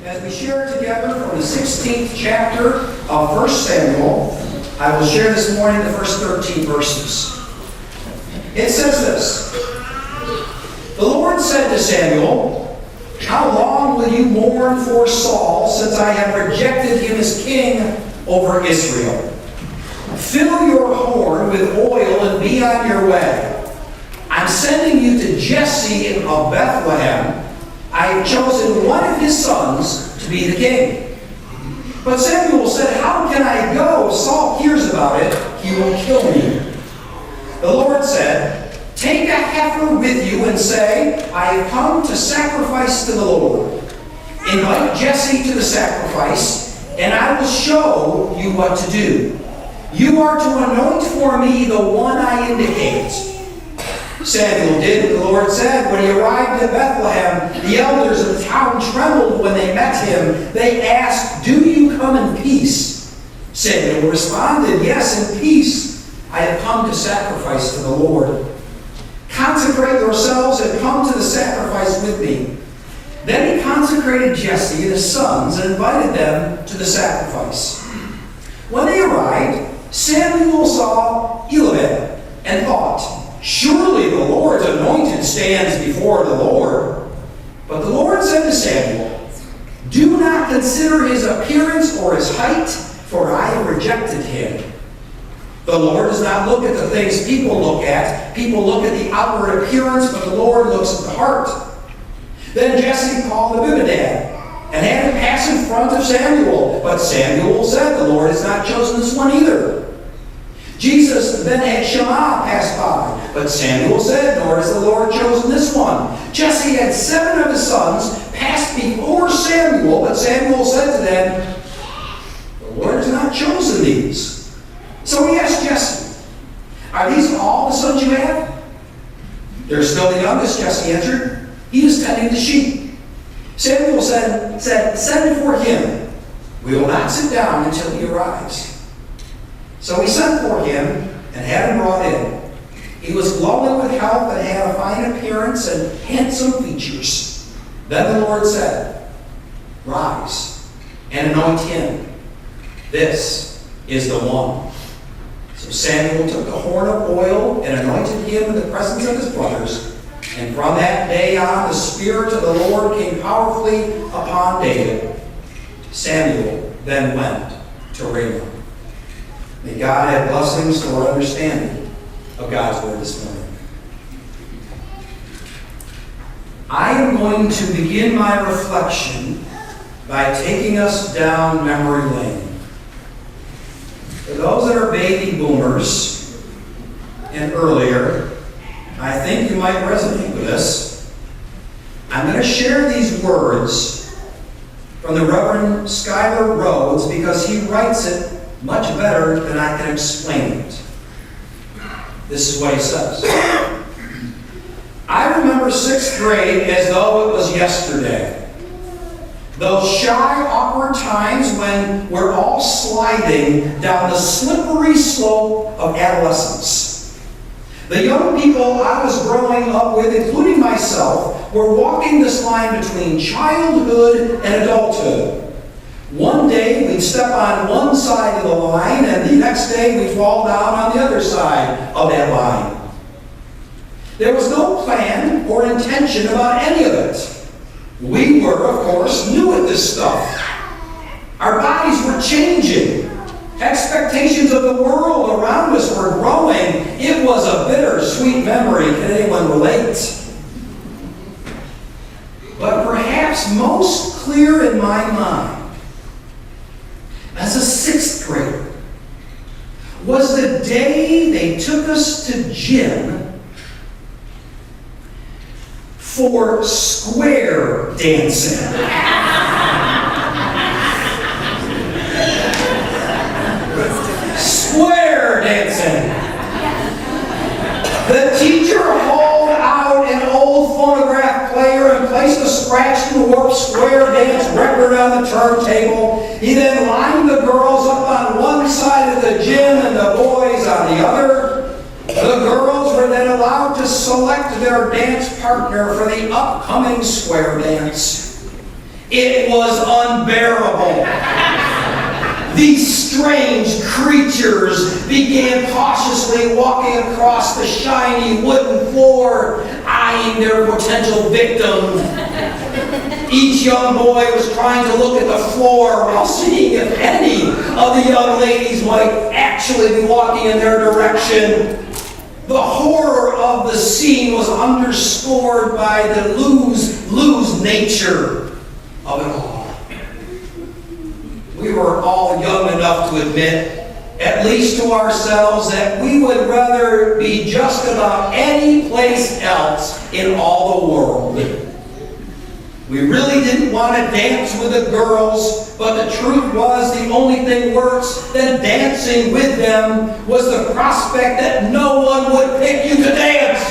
As we share together from the 16th chapter of 1 Samuel, I will share this morning the first 13 verses. It says this: The Lord said to Samuel, "How long will you mourn for Saul, since I have rejected him as king over Israel? Fill your horn with oil and be on your way. I'm sending you to Jesse of Bethlehem. I have chosen one of his sons to be the king." But Samuel said, "How can I go? If Saul hears about it, he will kill me." The Lord said, "Take a heifer with you and say, 'I have come to sacrifice to the Lord.' Invite Jesse to the sacrifice, and I will show you what to do. You are to anoint for me the one I indicate." Samuel did what the Lord said. When he arrived at Bethlehem, the elders of the town trembled when they met him. They asked, "Do you come in peace?" Samuel responded, "Yes, in peace. I have come to sacrifice to the Lord. Consecrate yourselves and come to the sacrifice with me." Then he consecrated Jesse and his sons and invited them to the sacrifice. When they arrived, Samuel saw Eliab and thought, "Surely the Lord's anointed stands before the Lord." But the Lord said to Samuel, "Do not consider his appearance or his height, for I have rejected him." The Lord does not look at the things people look at. People look at the outward appearance, but the Lord looks at the heart. Then Jesse called Abinadab and had him pass in front of Samuel. But Samuel said, "The Lord has not chosen this one either." Jesus then had Shammah pass by, but Samuel said, "Nor has the Lord chosen this one." Jesse had 7 of his sons pass before Samuel, but Samuel said to them, "The Lord has not chosen these." So he asked Jesse, "Are these all the sons you have?" "They're still the youngest," Jesse answered. "He is tending the sheep." Samuel said, "Send for him. We will not sit down until he arrives." So he sent for him and had him brought in. He was glowing with health and had a fine appearance and handsome features. Then the Lord said, "Rise and anoint him. This is the one." So Samuel took the horn of oil and anointed him in the presence of his brothers. And from that day on, the Spirit of the Lord came powerfully upon David. Samuel then went to Ramah. May God add blessings to our understanding of God's Word this morning. I am going to begin my reflection by taking us down memory lane. For those that are baby boomers and earlier, I think you might resonate with this. I'm going to share these words from the Reverend Schuyler Rhodes because he writes it much better than I can explain it. This is what he says. "I remember 6th grade as though it was yesterday. Those shy, awkward times when we're all sliding down the slippery slope of adolescence. The young people I was growing up with, including myself, were walking this line between childhood and adulthood. One day we'd step on one side of the line, and the next day we'd fall down on the other side of that line. There was no plan or intention about any of it. We were, of course, new at this stuff. Our bodies were changing. Expectations of the world around us were growing. It was a bittersweet memory. Can anyone relate? But perhaps most clear in my mind, as a 6th grader, was the day they took us to gym for square dancing. Square dancing. The teacher hauled out an old phonograph player and placed a scratched and warped square dance record on the turntable. He then lined the girls up on one side of the gym and the boys on the other. The girls were then allowed to select their dance partner for the upcoming square dance. It was unbearable. These strange creatures began cautiously walking across the shiny wooden floor, eyeing their potential victim. Each young boy was trying to look at the floor while seeing if any of the young ladies might actually be walking in their direction. The horror of the scene was underscored by the lose nature of it all. We were all young enough to admit, at least to ourselves, that we would rather be just about any place else in all the world. We really didn't want to dance with the girls, but the truth was the only thing worse than dancing with them was the prospect that no one would pick you to dance.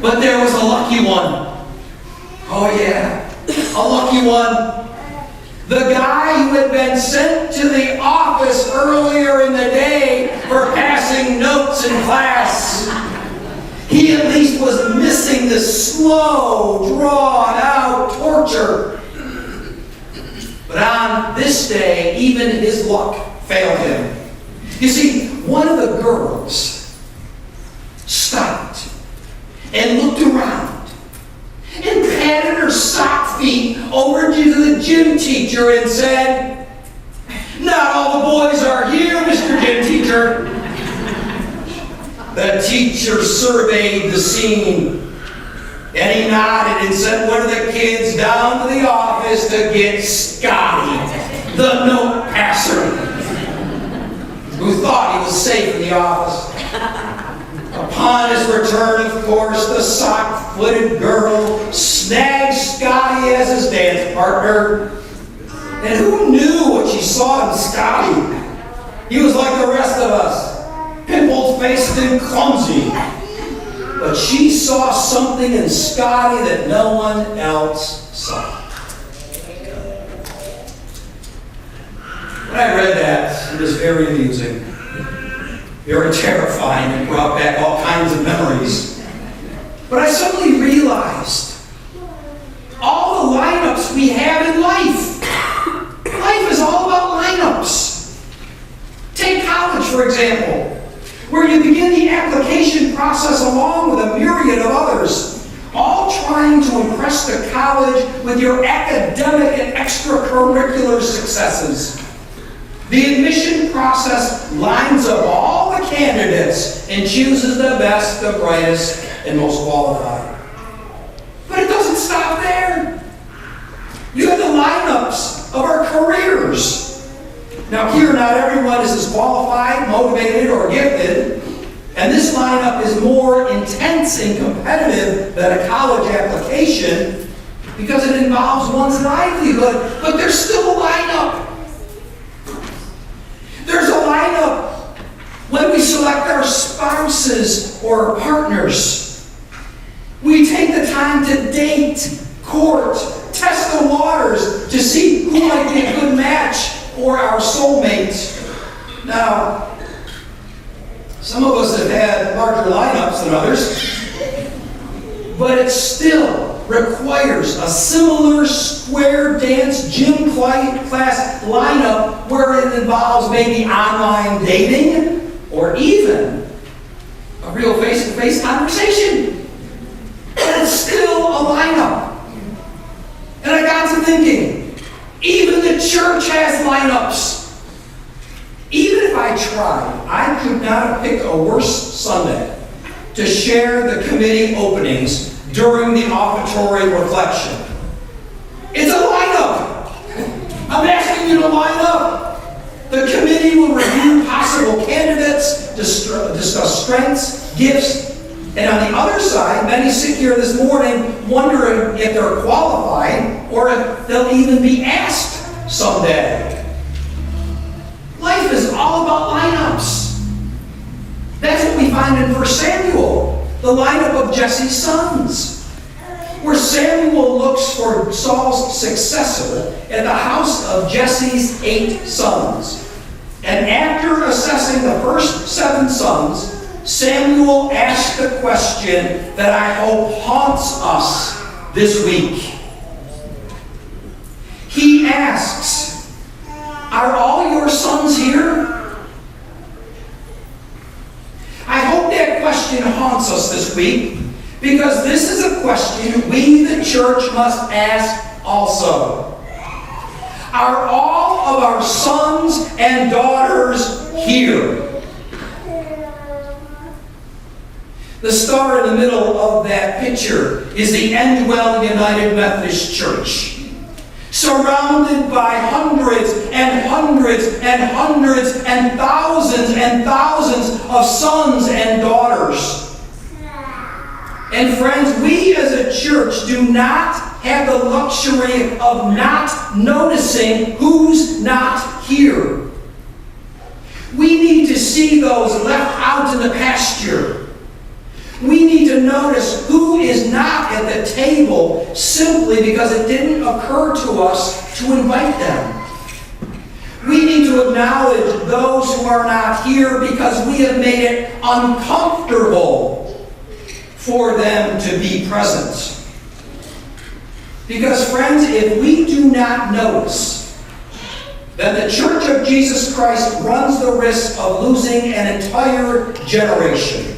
But there was a lucky one. Oh yeah, a lucky one. The guy who had been sent to the office earlier in the day for passing notes in class. He at least was missing the slow, drawn-out torture. But on this day, even his luck failed him. You see, one of the girls stopped and looked around and patted her sock feet over to the gym teacher and said, "Not all the boys are here, Mr. Gym Teacher." The teacher surveyed the scene, and he nodded and sent one of the kids down to the office to get Scotty, the note passer, who thought he was safe in the office. Upon his return, of course, the sock-footed girl snagged Scotty as his dance partner. And who knew what she saw in Scotty? He was like the rest of us, pimple-faced and clumsy. But she saw something in Scotty that no one else saw. When I read that, it was very amusing, very terrifying, and brought back all kinds of memories. But I suddenly realized all the lineups we have in life. Life is all about lineups. Take college, for example, where you begin the application process along with a myriad of others, all trying to impress the college with your academic and extracurricular successes. The admission process lines up all the candidates and chooses the best, the brightest, and most qualified. But it doesn't stop there. You have the lineups of our careers. Now here, not everyone is as qualified, motivated, or gifted, and this lineup is more intense and competitive than a college application because it involves one's livelihood, but there's still a lineup. There's a lineup when we select our spouses or partners. We take the time to date, court, test the waters to see who might be a good match or our soulmate. Now, some of us have had larger lineups than others, but it still requires a similar square dance gym class lineup where it involves maybe online dating or even a real face-to-face conversation. But it's still a lineup. And I got to thinking, even the church has lineups. Even if I tried, I could not have picked a worse Sunday to share the committee openings during the offertory reflection. It's a lineup. I'm asking you to line up. The committee will review possible candidates, discuss strengths, gifts, and on the other side, many sit here this morning wondering if they're qualified or if they'll even be asked someday. Life is all about lineups. That's what we find in 1 Samuel, the lineup of Jesse's sons, where Samuel looks for Saul's successor at the house of Jesse's 8 sons. And after assessing the first 7 sons, Samuel asked the question that I hope haunts us this week. He asks, are all your sons here? I hope that question haunts us this week, because this is a question we, the church, must ask also. Are all of our sons and daughters here? The star in the middle of that picture is the Endwell United Methodist Church, surrounded by hundreds and hundreds and hundreds and thousands of sons and daughters. And friends, we as a church do not have the luxury of not noticing who's not here. We need to see those left out in the pasture. We need to notice who is not at the table simply because it didn't occur to us to invite them. We need to acknowledge those who are not here because we have made it uncomfortable for them to be present. Because, friends, if we do not notice, then the Church of Jesus Christ runs the risk of losing an entire generation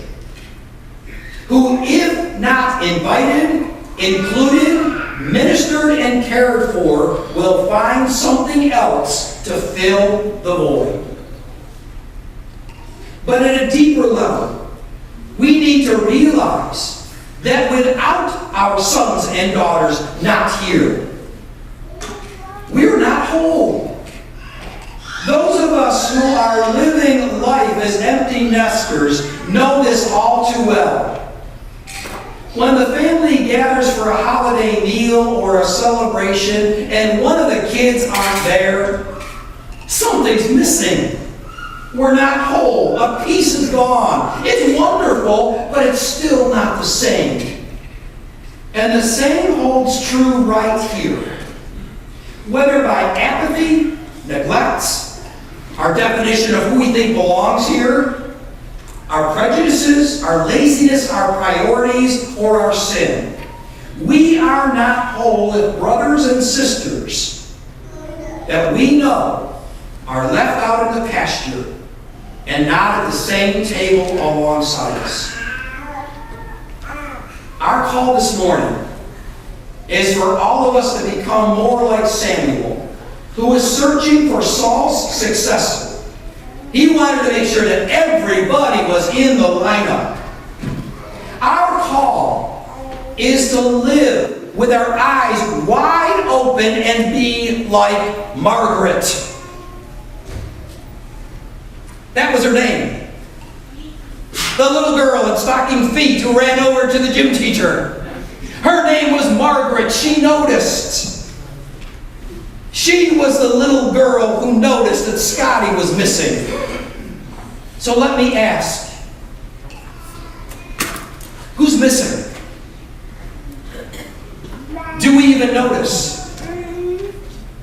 who, if not invited, included, ministered, and cared for, will find something else to fill the void. But at a deeper level, we need to realize that without our sons and daughters not here, we're not whole. Those of us who are living life as empty nesters know this all too well. When the family gathers for a holiday meal or a celebration and one of the kids aren't there, something's missing. We're not whole. A piece is gone. It's wonderful, but it's still not the same. And the same holds true right here. Whether by apathy, neglect, our definition of who we think belongs here, our prejudices, our laziness, our priorities, or our sin, we are not whole if brothers and sisters that we know are left out in the pasture and not at the same table alongside us. Our call this morning is for all of us to become more like Samuel, who was searching for Saul's successor. He wanted to make sure that everybody was in the lineup. Our call is to live with our eyes wide open and be like Margaret. That was her name. The little girl in stocking feet who ran over to the gym teacher. Her name was Margaret. She noticed. She was the little girl who noticed that Scotty was missing. So let me ask, who's missing? Do we even notice?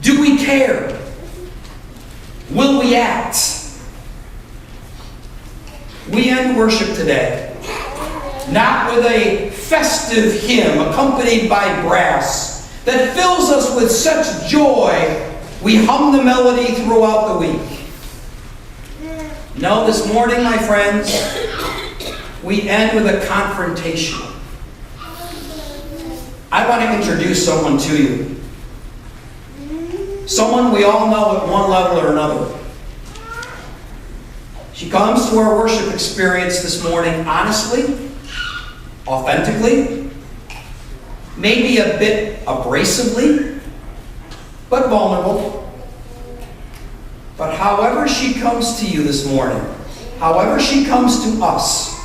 Do we care? Will we act? We end worship today not with a festive hymn accompanied by brass that fills us with such joy we hum the melody throughout the week. No, this morning, my friends, we end with a confrontation. I want to introduce someone to you. Someone we all know at one level or another. She comes to our worship experience this morning honestly, authentically, maybe a bit abrasively, but vulnerable. But however she comes to you this morning, however she comes to us,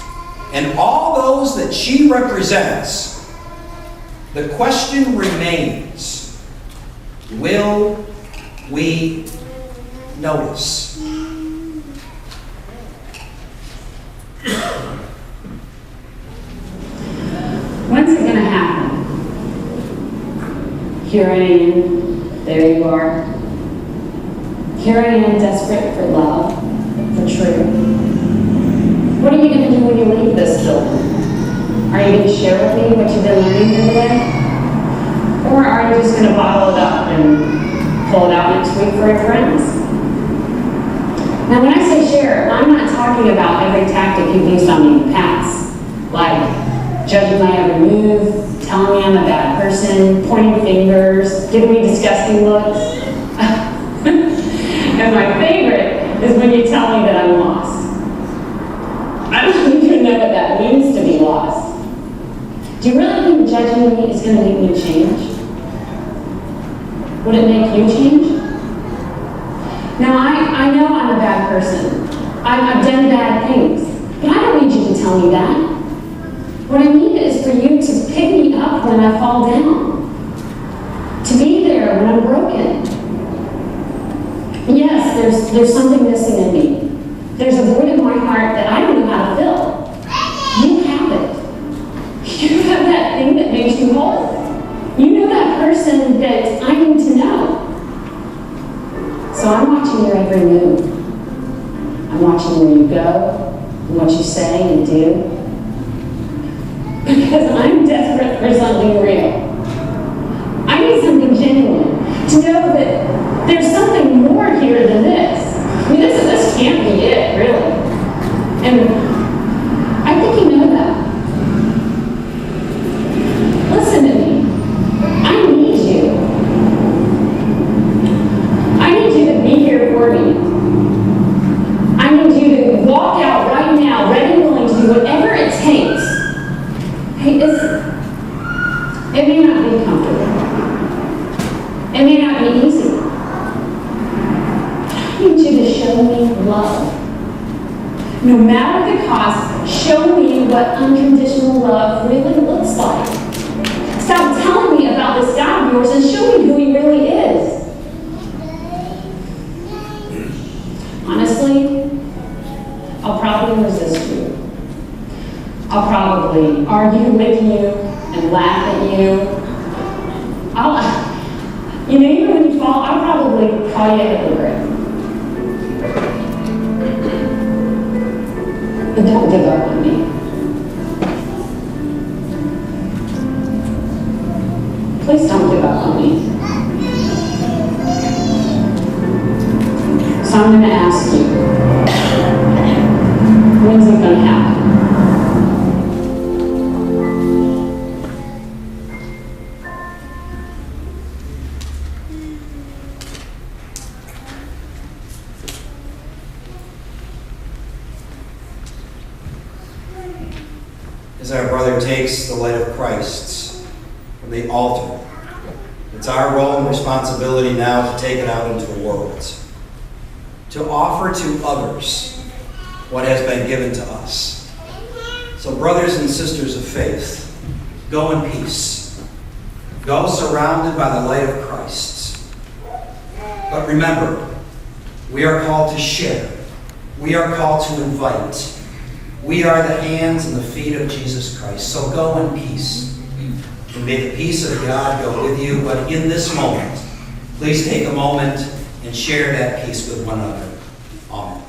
and all those that she represents, the question remains, will we notice? When's it going to happen? Here I am, there you are. Here I am, desperate for love, for truth. What are you going to do when you leave this building? Are you going to share with me what you've been learning here today? Or are you just going to bottle it up and pull it out next week for your friends? Now, when I say share, I'm not talking about every tactic you've used on me in the past, like judging my every move, telling me I'm a bad person, pointing fingers, giving me disgusting looks. And my favorite is when you tell me that I'm lost. I don't even know what that means to be lost. Do you really think judging me is going to make me change? Would it make you change? Now, I know I'm a bad person. I've done bad things. But I don't need you to tell me that. What I need is for you to pick me up when I fall down. To be there when I'm broken. Yes, there's something missing in me. There's a void in my heart that I don't know how to fill. You have it. You have that thing that makes you whole. You know that person that I need to know. So I'm watching your every move. I'm watching where you go, and what you say and do. Because I'm desperate for something real. I need something genuine. To know that there's something more here than this. I mean, this can't be it, really. And I think you know that. Listen to me. I need you. I need you to be here for me. I need you to walk out right now, ready and willing to do whatever it takes. Hey, it may not be comfortable. It may not be easy. I need you to show me love. No matter the cost, show me what unconditional love really looks like. Stop telling me about this God of yours and show me who he really is. Honestly, I'll probably resist you. I'll probably argue with you and laugh at you. Even when you fall, I'll probably call you a hypocrite. But don't give up on me. Please don't give up on me. So I'm going to ask you, when's it going to happen? As our brother takes the light of Christ from the altar, it's our role and responsibility now to take it out into the world, to offer to others what has been given to us. So brothers and sisters of faith, go in peace. Go surrounded by the light of Christ. But remember, we are called to share. We are called to invite. We are the hands and the feet of Jesus Christ. So go in peace. And may the peace of God go with you. But in this moment, please take a moment and share that peace with one another. Amen.